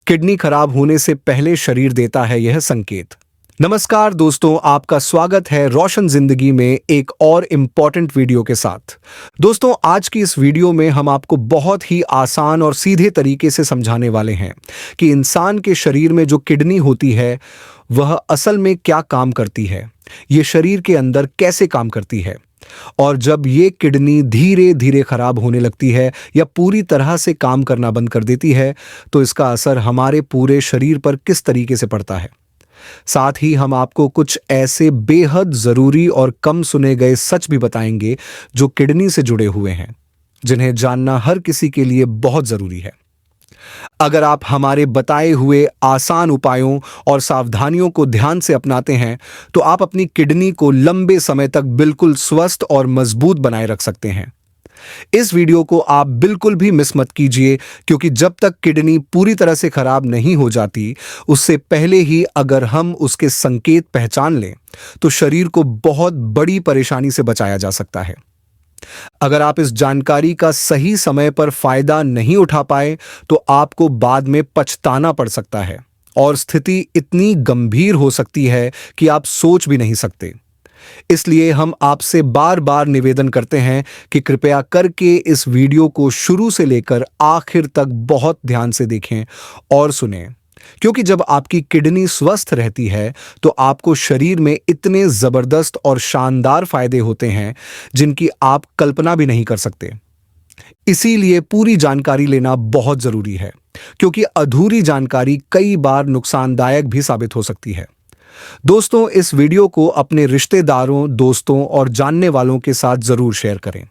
Kidney खराब होने से पहले शरीर देता है यह संकेत। नमस्कार दोस्तों, आपका स्वागत है रोशन जिंदगी में एक और इम्पॉर्टेंट वीडियो के साथ। दोस्तों, आज की इस वीडियो में हम आपको बहुत ही आसान और सीधे तरीके से समझाने वाले हैं कि इंसान के शरीर में जो किडनी होती है वह असल में क्या काम करती है, ये शरीर के अंदर कैसे काम करती है, और जब ये किडनी धीरे धीरे खराब होने लगती है या पूरी तरह से काम करना बंद कर देती है तो इसका असर हमारे पूरे शरीर पर किस तरीके से पड़ता है। साथ ही हम आपको कुछ ऐसे बेहद जरूरी और कम सुने गए सच भी बताएंगे जो किडनी से जुड़े हुए हैं, जिन्हें जानना हर किसी के लिए बहुत जरूरी है। अगर आप हमारे बताए हुए आसान उपायों और सावधानियों को ध्यान से अपनाते हैं तो आप अपनी किडनी को लंबे समय तक बिल्कुल स्वस्थ और मजबूत बनाए रख सकते हैं। इस वीडियो को आप बिल्कुल भी मिस मत कीजिए, क्योंकि जब तक किडनी पूरी तरह से खराब नहीं हो जाती, उससे पहले ही अगर हम उसके संकेत पहचान लें तो शरीर को बहुत बड़ी परेशानी से बचाया जा सकता है। अगर आप इस जानकारी का सही समय पर फायदा नहीं उठा पाए तो आपको बाद में पछताना पड़ सकता है और स्थिति इतनी गंभीर हो सकती है कि आप सोच भी नहीं सकते। इसलिए हम आपसे बार बार निवेदन करते हैं कि कृपया करके इस वीडियो को शुरू से लेकर आखिर तक बहुत ध्यान से देखें और सुनें, क्योंकि जब आपकी किडनी स्वस्थ रहती है तो आपको शरीर में इतने जबरदस्त और शानदार फायदे होते हैं जिनकी आप कल्पना भी नहीं कर सकते। इसीलिए पूरी जानकारी लेना बहुत जरूरी है, क्योंकि अधूरी जानकारी कई बार नुकसानदायक भी साबित हो सकती है। दोस्तों, इस वीडियो को अपने रिश्तेदारों, दोस्तों और जानने वालों के साथ जरूर शेयर करें।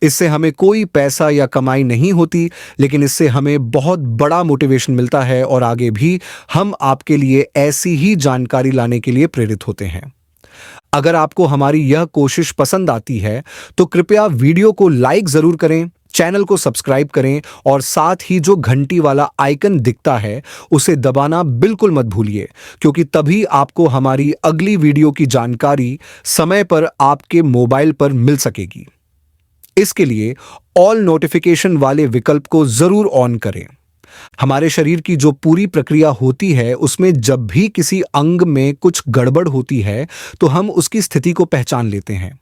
इससे हमें कोई पैसा या कमाई नहीं होती, लेकिन इससे हमें बहुत बड़ा मोटिवेशन मिलता है और आगे भी हम आपके लिए ऐसी ही जानकारी लाने के लिए प्रेरित होते हैं। अगर आपको हमारी यह कोशिश पसंद आती है तो कृपया वीडियो को लाइक जरूर करें, चैनल को सब्सक्राइब करें और साथ ही जो घंटी वाला आइकन दिखता है उसे दबाना बिल्कुल मत भूलिए, क्योंकि तभी आपको हमारी अगली वीडियो की जानकारी समय पर आपके मोबाइल पर मिल सकेगी। इसके लिए ऑल नोटिफिकेशन वाले विकल्प को जरूर ऑन करें। हमारे शरीर की जो पूरी प्रक्रिया होती है उसमें जब भी किसी अंग में कुछ गड़बड़ होती है तो हम उसकी स्थिति को पहचान लेते हैं।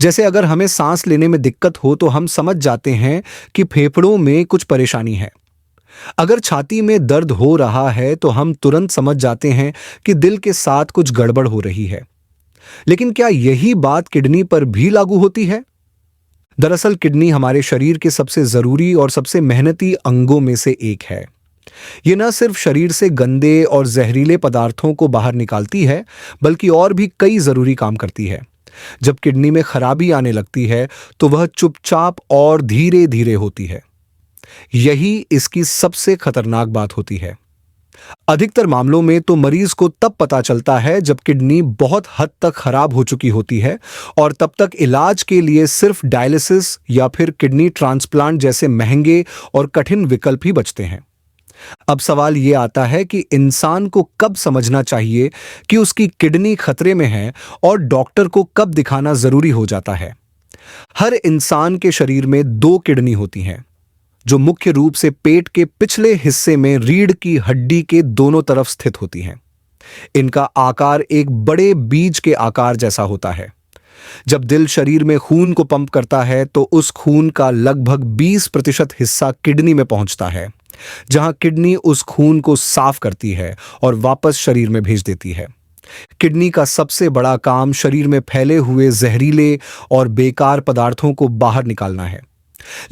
जैसे अगर हमें सांस लेने में दिक्कत हो तो हम समझ जाते हैं कि फेफड़ों में कुछ परेशानी है। अगर छाती में दर्द हो रहा है तो हम तुरंत समझ जाते हैं कि दिल के साथ कुछ गड़बड़ हो रही है। लेकिन क्या यही बात किडनी पर भी लागू होती है? दरअसल किडनी हमारे शरीर के सबसे जरूरी और सबसे मेहनती अंगों में से एक है। ये न सिर्फ शरीर से गंदे और जहरीले पदार्थों को बाहर निकालती है, बल्कि और भी कई जरूरी काम करती है। जब किडनी में खराबी आने लगती है तो वह चुपचाप और धीरे धीरे होती है। यही इसकी सबसे खतरनाक बात होती है। अधिकतर मामलों में तो मरीज को तब पता चलता है जब किडनी बहुत हद तक खराब हो चुकी होती है, और तब तक इलाज के लिए सिर्फ डायलिसिस या फिर किडनी ट्रांसप्लांट जैसे महंगे और कठिन विकल्प ही बचते हैं। अब सवाल ये आता है कि इंसान को कब समझना चाहिए कि उसकी किडनी खतरे में है और डॉक्टर को कब दिखाना जरूरी हो जाता है। हर इंसान के शरीर में दो किडनी होती हैं, जो मुख्य रूप से पेट के पिछले हिस्से में रीढ़ की हड्डी के दोनों तरफ स्थित होती हैं। इनका आकार एक बड़े बीज के आकार जैसा होता है। जब दिल शरीर में खून को पंप करता है तो उस खून का लगभग 20% हिस्सा किडनी में पहुंचता है, जहां किडनी उस खून को साफ करती है और वापस शरीर में भेज देती है। किडनी का सबसे बड़ा काम शरीर में फैले हुए जहरीले और बेकार पदार्थों को बाहर निकालना है।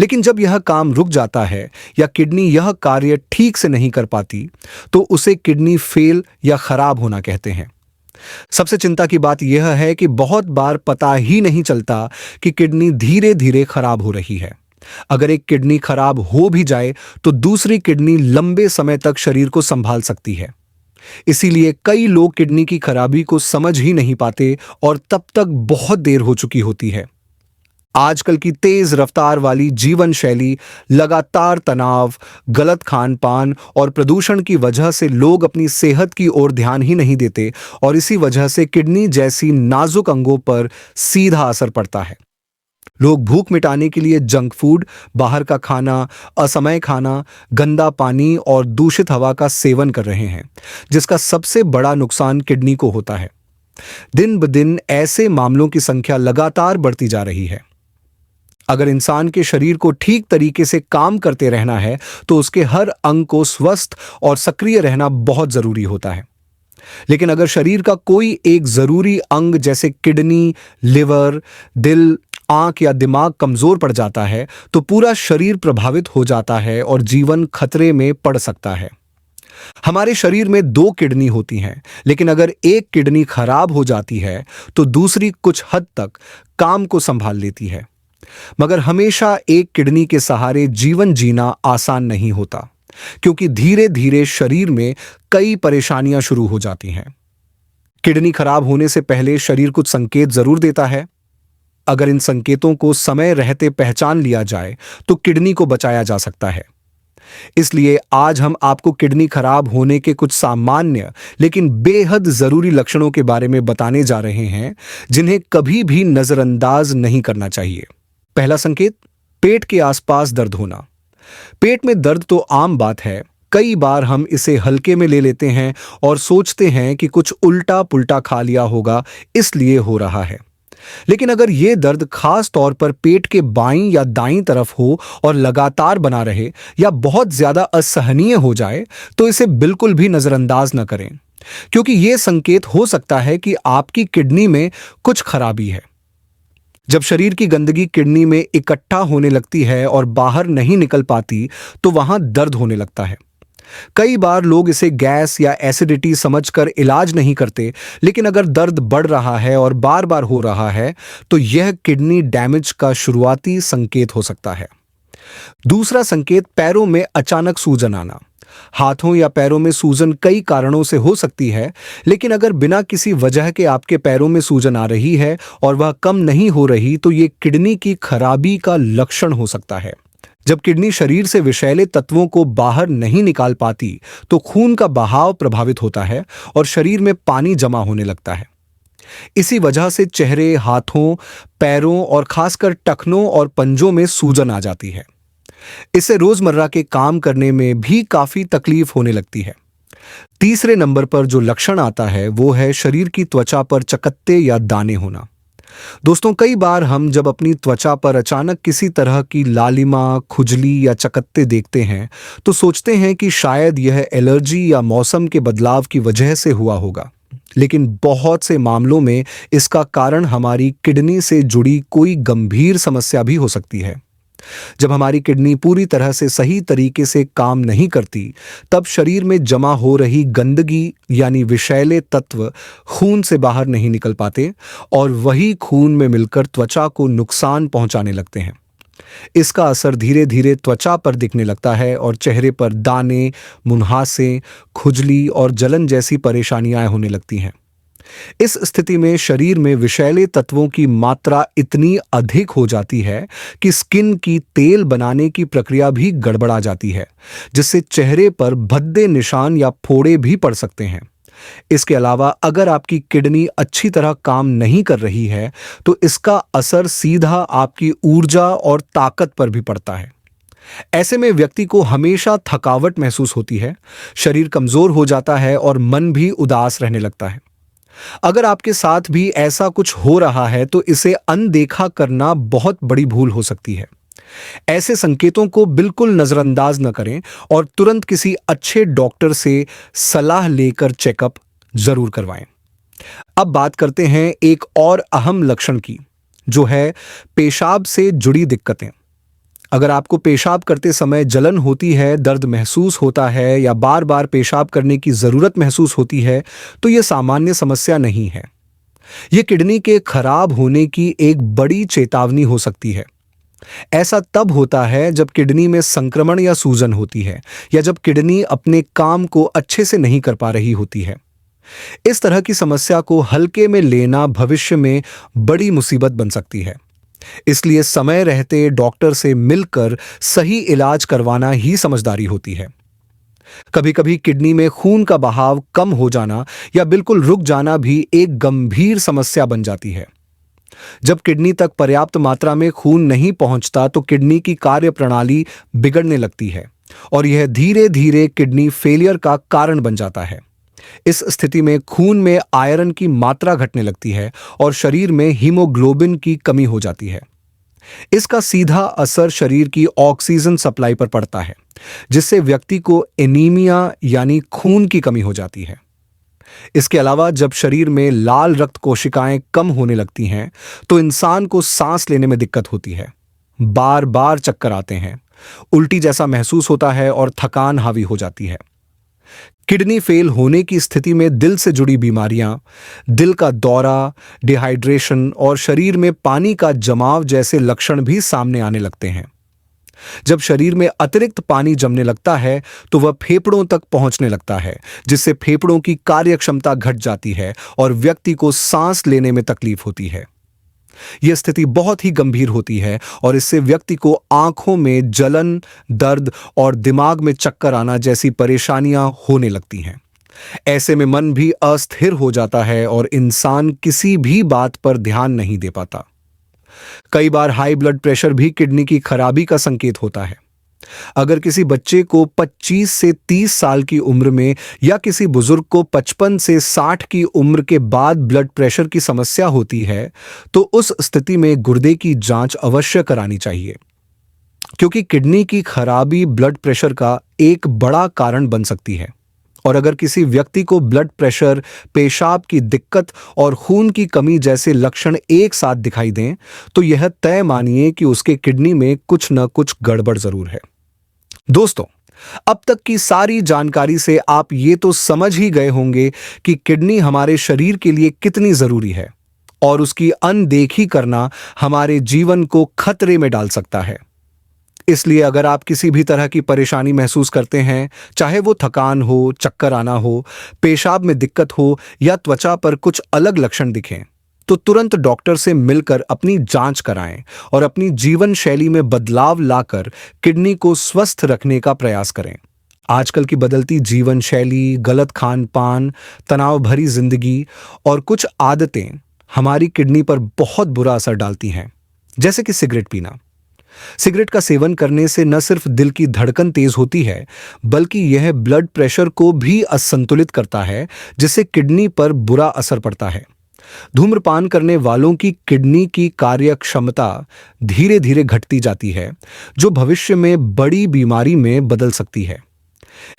लेकिन जब यह काम रुक जाता है या किडनी यह कार्य ठीक से नहीं कर पाती तो उसे किडनी फेल या खराब होना कहते हैं। सबसे चिंता की बात यह है कि बहुत बार पता ही नहीं चलता कि किडनी धीरे धीरे खराब हो रही है। अगर एक किडनी खराब हो भी जाए तो दूसरी किडनी लंबे समय तक शरीर को संभाल सकती है। इसीलिए कई लोग किडनी की खराबी को समझ ही नहीं पाते और तब तक बहुत देर हो चुकी होती है। आजकल की तेज रफ्तार वाली जीवन शैली, लगातार तनाव, गलत खान पान और प्रदूषण की वजह से लोग अपनी सेहत की ओर ध्यान ही नहीं देते, और इसी वजह से किडनी जैसी नाजुक अंगों पर सीधा असर पड़ता है। लोग भूख मिटाने के लिए जंक फूड, बाहर का खाना, असमय खाना, गंदा पानी और दूषित हवा का सेवन कर रहे हैं, जिसका सबसे बड़ा नुकसान किडनी को होता है। दिन ब दिन ऐसे मामलों की संख्या लगातार बढ़ती जा रही है। अगर इंसान के शरीर को ठीक तरीके से काम करते रहना है, तो उसके हर अंग को स्वस्थ और सक्रिय रहना बहुत जरूरी होता है। लेकिन अगर शरीर का कोई एक जरूरी अंग जैसे किडनी, लिवर, दिल, आंख या दिमाग कमजोर पड़ जाता है, तो पूरा शरीर प्रभावित हो जाता है और जीवन खतरे में पड़ सकता है। हमारे शरीर में दो किडनी होती हैं, लेकिन अगर एक किडनी खराब हो जाती है, तो दूसरी कुछ हद तक काम को संभाल लेती है। मगर हमेशा एक किडनी के सहारे जीवन जीना आसान नहीं होता, क्योंकि धीरे धीरे शरीर में कई परेशानियां शुरू हो जाती हैं। किडनी खराब होने से पहले शरीर कुछ संकेत जरूर देता है। अगर इन संकेतों को समय रहते पहचान लिया जाए, तो किडनी को बचाया जा सकता है। इसलिए आज हम आपको किडनी खराब होने के कुछ सामान्य लेकिन बेहद जरूरी लक्षणों के बारे में बताने जा रहे हैं, जिन्हें कभी भी नजरअंदाज नहीं करना चाहिए। पहला संकेत, पेट के आसपास दर्द होना। पेट में दर्द तो आम बात है। कई बार हम इसे हल्के में ले लेते हैं और सोचते हैं कि कुछ उल्टा पुल्टा खा लिया होगा, इसलिए हो रहा है। लेकिन अगर यह दर्द खास तौर पर पेट के बाईं या दाईं तरफ हो और लगातार बना रहे या बहुत ज्यादा असहनीय हो जाए, तो इसे बिल्कुल भी नजरअंदाज न करें, क्योंकि यह संकेत हो सकता है कि आपकी किडनी में कुछ खराबी है। जब शरीर की गंदगी किडनी में इकट्ठा होने लगती है और बाहर नहीं निकल पाती, तो वहां दर्द होने लगता है। कई बार लोग इसे गैस या एसिडिटी समझकर इलाज नहीं करते, लेकिन अगर दर्द बढ़ रहा है और बार बार हो रहा है, तो यह किडनी डैमेज का शुरुआती संकेत हो सकता है। दूसरा संकेत, पैरों में अचानक सूजन आना। हाथों या पैरों में सूजन कई कारणों से हो सकती है, लेकिन अगर बिना किसी वजह के आपके पैरों में सूजन आ रही है और वह कम नहीं हो रही, तो यह किडनी की खराबी का लक्षण हो सकता है। जब किडनी शरीर से विषैले तत्वों को बाहर नहीं निकाल पाती, तो खून का बहाव प्रभावित होता है और शरीर में पानी जमा होने लगता है। इसी वजह से चेहरे, हाथों, पैरों और खासकर टखनों और पंजों में सूजन आ जाती है। इससे रोजमर्रा के काम करने में भी काफी तकलीफ होने लगती है। तीसरे नंबर पर जो लक्षण आता है, वो है शरीर की त्वचा पर चकत्ते या दाने होना। दोस्तों, कई बार हम जब अपनी त्वचा पर अचानक किसी तरह की लालिमा, खुजली या चकत्ते देखते हैं, तो सोचते हैं कि शायद यह एलर्जी या मौसम के बदलाव की वजह से हुआ होगा। लेकिन बहुत से मामलों में इसका कारण हमारी किडनी से जुड़ी कोई गंभीर समस्या भी हो सकती है। जब हमारी किडनी पूरी तरह से सही तरीके से काम नहीं करती, तब शरीर में जमा हो रही गंदगी यानी विषैले तत्व खून से बाहर नहीं निकल पाते और वही खून में मिलकर त्वचा को नुकसान पहुंचाने लगते हैं। इसका असर धीरे धीरे त्वचा पर दिखने लगता है और चेहरे पर दाने, मुंहासे, खुजली और जलन जैसी परेशानियां होने लगती हैं। इस स्थिति में शरीर में विषैले तत्वों की मात्रा इतनी अधिक हो जाती है कि स्किन की तेल बनाने की प्रक्रिया भी गड़बड़ा जाती है, जिससे चेहरे पर भद्दे निशान या फोड़े भी पड़ सकते हैं। इसके अलावा अगर आपकी किडनी अच्छी तरह काम नहीं कर रही है, तो इसका असर सीधा आपकी ऊर्जा और ताकत पर भी पड़ता है। ऐसे में व्यक्ति को हमेशा थकावट महसूस होती है, शरीर कमजोर हो जाता है और मन भी उदास रहने लगता है। अगर आपके साथ भी ऐसा कुछ हो रहा है, तो इसे अनदेखा करना बहुत बड़ी भूल हो सकती है। ऐसे संकेतों को बिल्कुल नजरअंदाज न करें और तुरंत किसी अच्छे डॉक्टर से सलाह लेकर चेकअप जरूर करवाएं। अब बात करते हैं एक और अहम लक्षण की, जो है पेशाब से जुड़ी दिक्कतें। अगर आपको पेशाब करते समय जलन होती है, दर्द महसूस होता है या बार बार पेशाब करने की जरूरत महसूस होती है, तो यह सामान्य समस्या नहीं है। यह किडनी के खराब होने की एक बड़ी चेतावनी हो सकती है। ऐसा तब होता है जब किडनी में संक्रमण या सूजन होती है, या जब किडनी अपने काम को अच्छे से नहीं कर पा रही होती है। इस तरह की समस्या को हल्के में लेना भविष्य में बड़ी मुसीबत बन सकती है। इसलिए समय रहते डॉक्टर से मिलकर सही इलाज करवाना ही समझदारी होती है। कभी-कभी किडनी में खून का बहाव कम हो जाना या बिल्कुल रुक जाना भी एक गंभीर समस्या बन जाती है। जब किडनी तक पर्याप्त मात्रा में खून नहीं पहुंचता तो किडनी की कार्य प्रणाली बिगड़ने लगती है और यह धीरे धीरे किडनी फेलियर का कारण बन जाता है। इस स्थिति में खून में आयरन की मात्रा घटने लगती है और शरीर में हीमोग्लोबिन की कमी हो जाती है। इसका सीधा असर शरीर की ऑक्सीजन सप्लाई पर पड़ता है, जिससे व्यक्ति को एनीमिया यानी खून की कमी हो जाती है। इसके अलावा जब शरीर में लाल रक्त कोशिकाएं कम होने लगती हैं, तो इंसान को सांस लेने में दिक्कत होती है, बार बार चक्कर आते हैं, उल्टी जैसा महसूस होता है और थकान हावी हो जाती है। किडनी फेल होने की स्थिति में दिल से जुड़ी बीमारियां, दिल का दौरा, डिहाइड्रेशन और शरीर में पानी का जमाव जैसे लक्षण भी सामने आने लगते हैं। जब शरीर में अतिरिक्त पानी जमने लगता है तो वह फेफड़ों तक पहुंचने लगता है, जिससे फेफड़ों की कार्यक्षमता घट जाती है और व्यक्ति को सांस लेने में तकलीफ होती है। यह स्थिति बहुत ही गंभीर होती है और इससे व्यक्ति को आंखों में जलन, दर्द और दिमाग में चक्कर आना जैसी परेशानियां होने लगती हैं। ऐसे में मन भी अस्थिर हो जाता है और इंसान किसी भी बात पर ध्यान नहीं दे पाता। कई बार हाई ब्लड प्रेशर भी किडनी की खराबी का संकेत होता है। अगर किसी बच्चे को 25 से 30 साल की उम्र में या किसी बुजुर्ग को 55 से 60 की उम्र के बाद ब्लड प्रेशर की समस्या होती है, तो उस स्थिति में गुर्दे की जांच अवश्य करानी चाहिए, क्योंकि किडनी की खराबी ब्लड प्रेशर का एक बड़ा कारण बन सकती है। और अगर किसी व्यक्ति को ब्लड प्रेशर, पेशाब की दिक्कत और खून की कमी जैसे लक्षण एक साथ दिखाई दें, तो यह तय मानिए कि उसके किडनी में कुछ न कुछ गड़बड़ जरूर है। दोस्तों, अब तक की सारी जानकारी से आप ये तो समझ ही गए होंगे कि किडनी हमारे शरीर के लिए कितनी जरूरी है और उसकी अनदेखी करना हमारे जीवन को खतरे में डाल सकता है। इसलिए अगर आप किसी भी तरह की परेशानी महसूस करते हैं, चाहे वो थकान हो, चक्कर आना हो, पेशाब में दिक्कत हो या त्वचा पर कुछ अलग लक्षण दिखें, तो तुरंत डॉक्टर से मिलकर अपनी जांच कराएं और अपनी जीवन शैली में बदलाव लाकर किडनी को स्वस्थ रखने का प्रयास करें। आजकल की बदलती जीवन शैली, गलत खान पान, तनाव भरी जिंदगी और कुछ आदतें हमारी किडनी पर बहुत बुरा असर डालती हैं, जैसे कि सिगरेट पीना। सिगरेट का सेवन करने से न सिर्फ दिल की धड़कन तेज होती है, बल्कि यह ब्लड प्रेशर को भी असंतुलित करता है, जिससे किडनी पर बुरा असर पड़ता है। धूम्रपान करने वालों की किडनी की कार्य क्षमता धीरे धीरे घटती जाती है, जो भविष्य में बड़ी बीमारी में बदल सकती है।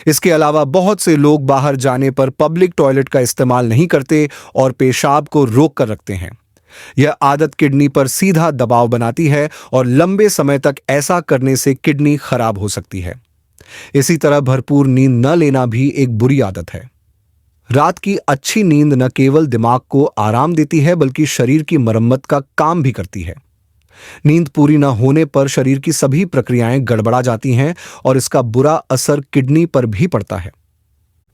इसके अलावा बहुत से लोग बाहर जाने पर पब्लिक टॉयलेट का इस्तेमाल नहीं करते और पेशाब को रोक कर रखते हैं। यह आदत किडनी पर सीधा दबाव बनाती है और लंबे समय तक ऐसा करने से किडनी खराब हो सकती है। इसी तरह भरपूर नींद न लेना भी एक बुरी आदत है। रात की अच्छी नींद न केवल दिमाग को आराम देती है, बल्कि शरीर की मरम्मत का काम भी करती है। नींद पूरी न होने पर शरीर की सभी प्रक्रियाएं गड़बड़ा जाती हैं और इसका बुरा असर किडनी पर भी पड़ता है।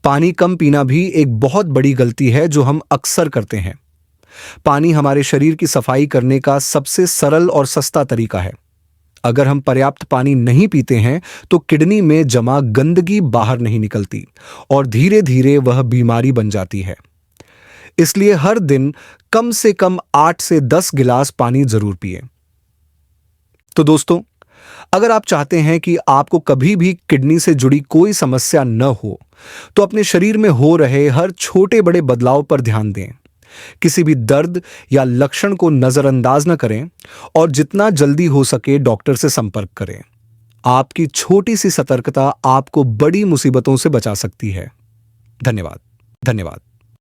पानी कम पीना भी एक बहुत बड़ी गलती है जो हम अक्सर करते हैं। पानी हमारे शरीर की सफाई करने का सबसे सरल और सस्ता तरीका है। अगर हम पर्याप्त पानी नहीं पीते हैं तो किडनी में जमा गंदगी बाहर नहीं निकलती और धीरे धीरे वह बीमारी बन जाती है। इसलिए हर दिन कम से कम 8 से 10 गिलास पानी जरूर पिएं। तो दोस्तों, अगर आप चाहते हैं कि आपको कभी भी किडनी से जुड़ी कोई समस्या न हो, तो अपने शरीर में हो रहे हर छोटे बड़े बदलाव पर ध्यान दें। किसी भी दर्द या लक्षण को नजरअंदाज न करें और जितना जल्दी हो सके डॉक्टर से संपर्क करें। आपकी छोटी सी सतर्कता आपको बड़ी मुसीबतों से बचा सकती है। धन्यवाद। धन्यवाद।